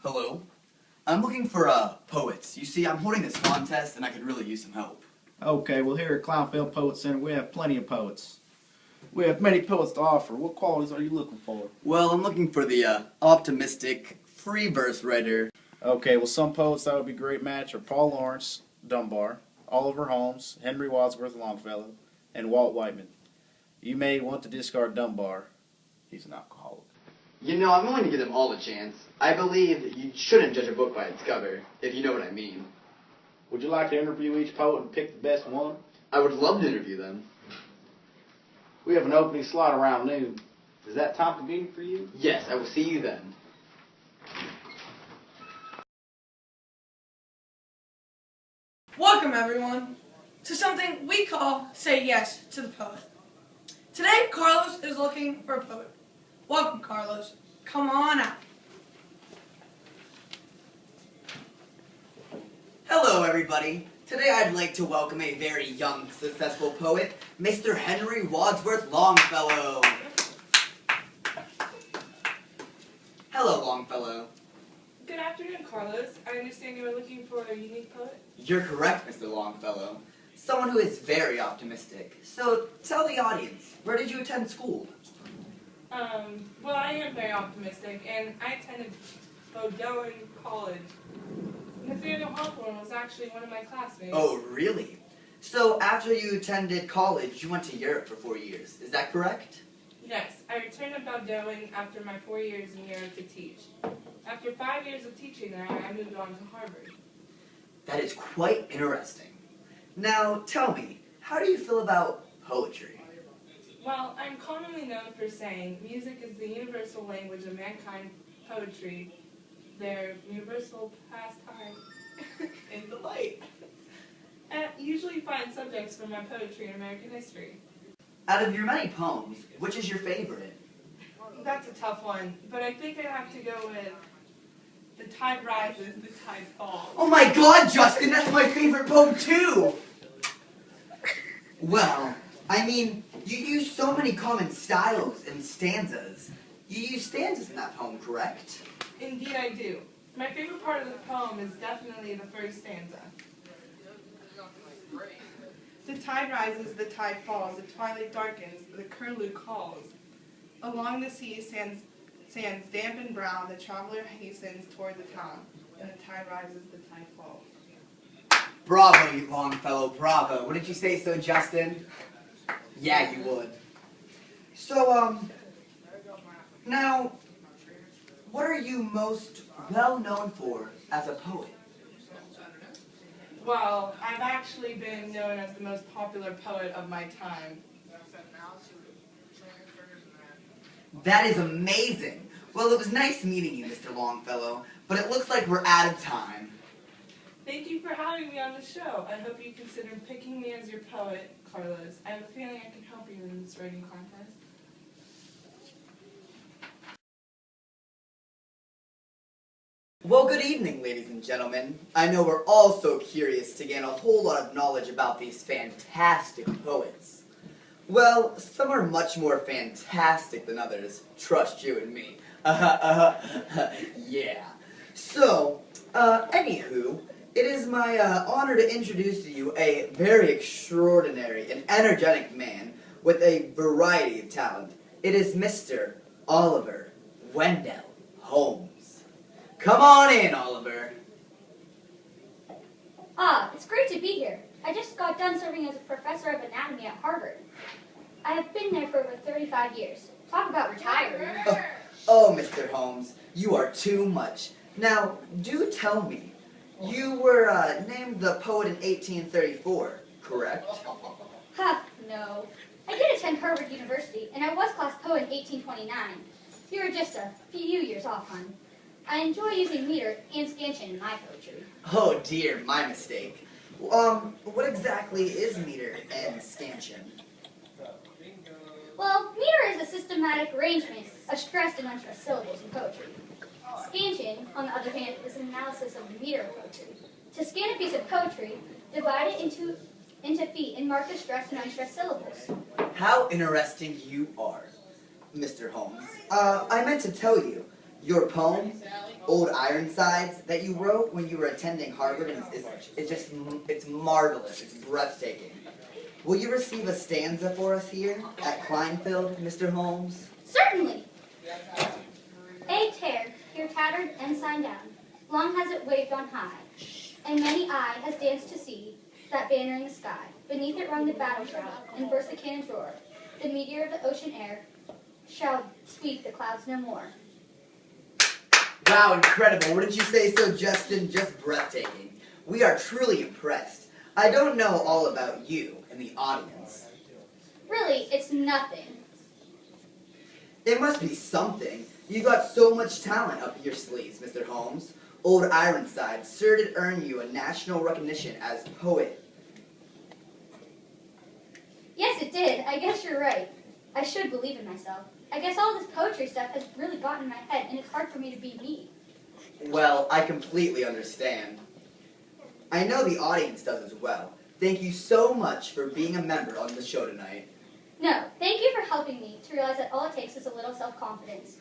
Hello? I'm looking for poets. You see, I'm holding this contest and I could really use some help. Okay, well here at Clownfield Poet Center we have plenty of poets. We have many poets to offer. What qualities are you looking for? Well, I'm looking for the optimistic, free verse writer. Okay, well some poets that would be a great match are Paul Laurence Dunbar, Oliver Holmes, Henry Wadsworth Longfellow, and Walt Whitman. You may want to discard Dunbar. He's an alcoholic. You know, I'm willing to give them all a chance. I believe that you shouldn't judge a book by its cover, if you know what I mean. Would you like to interview each poet and pick the best one? I would love to interview them. We have an opening slot around noon. Is that time convenient for you? Yes, I will see you then. Welcome everyone to something we call Say Yes to the Poet. Today Carlos is looking for a poet. Welcome Carlos. Come on out. Hello, everybody. Today I'd like to welcome a very young, successful poet, Mr. Henry Wadsworth Longfellow. Hello, Longfellow. Good afternoon, Carlos. I understand you are looking for a unique poet? You're correct, Mr. Longfellow. Someone who is very optimistic. So, tell the audience, where did you attend school? Well, I am very optimistic, and I attended Bowdoin College. Nathaniel Hawthorne was actually one of my classmates. Oh, really? So, after you attended college, you went to Europe for 4 years. Is that correct? Yes, I returned to Bowdoin after my 4 years in Europe to teach. After 5 years of teaching there, I moved on to Harvard. That is quite interesting. Now, tell me, how do you feel about poetry? Well, I'm commonly known for saying music is the universal language of mankind, poetry, their universal pastime, In the light. and usually find subjects for my poetry in American history. Out of your many poems, which is your favorite? That's a tough one, but I think I'd have to go with The Tide Rises, The Tide Falls. Oh my god, Justin, that's my favorite poem too! Well, I mean, you use so many common styles and stanzas. You use stanzas in that poem, correct? Indeed I do. My favorite part of the poem is definitely the first stanza. The tide rises, the tide falls, the twilight darkens, the curlew calls. Along the sea sands damp and brown, the traveler hastens toward the town, and the tide rises, the tide falls. Bravo, you Longfellow, bravo. Wouldn't you say so, Justin? Yeah, you would. So, now, what are you most well known for as a poet? Well, I've actually been known as the most popular poet of my time. That is amazing. Well, it was nice meeting you, Mr. Longfellow, but it looks like we're out of time. Thank you for having me on the show. I hope you consider picking me as your poet, Carlos. I have a feeling I can help you in this writing contest. Well, good evening, ladies and gentlemen. I know we're all so curious to gain a whole lot of knowledge about these fantastic poets. Well, some are much more fantastic than others. Trust you and me. Yeah. So, anywho, it is my honor to introduce to you a very extraordinary and energetic man with a variety of talent. It is Mr. Oliver Wendell Holmes. Come on in, Oliver. It's great to be here. I just got done serving as a professor of anatomy at Harvard. I have been there for over 35 years. Talk about retiring. Oh, Mr. Holmes, you are too much. Now, do tell me, you were named the poet in 1834, correct? No. I did attend Harvard University, and I was class poet in 1829. You were just a few years off, hon. I enjoy using meter and scansion in my poetry. Oh dear, my mistake. What exactly is meter and scansion? Well, meter is a systematic arrangement of stressed and unstressed syllables in poetry. Scansion, on the other hand, is an analysis of the meter of poetry. To scan a piece of poetry, divide it into feet and mark the stressed and unstressed syllables. How interesting you are, Mr. Holmes. I meant to tell you, Your poem, Old Ironsides, that you wrote when you were attending Harvard it's marvelous. It's breathtaking. Will you receive a stanza for us here at Kleinfeld, Mr. Holmes? Certainly. A tear, your tattered ensign down, long has it waved on high, and many eye has danced to see that banner in the sky. Beneath it rung the battle shout, and burst the cannon's roar. The meteor of the ocean air shall sweep the clouds no more. Wow, incredible. Wouldn't you say so, Justin? Just breathtaking. We are truly impressed. I don't know all about you and the audience. Really, it's nothing. It must be something. You got so much talent up your sleeves, Mr. Holmes. Old Ironsides sure did earn you a national recognition as poet. Yes, it did. I guess you're right. I should believe in myself. I guess all this poetry stuff has really gotten in my head, and it's hard for me to be me. Well, I completely understand. I know the audience does as well. Thank you so much for being a member on the show tonight. No, thank you for helping me to realize that all it takes is a little self-confidence.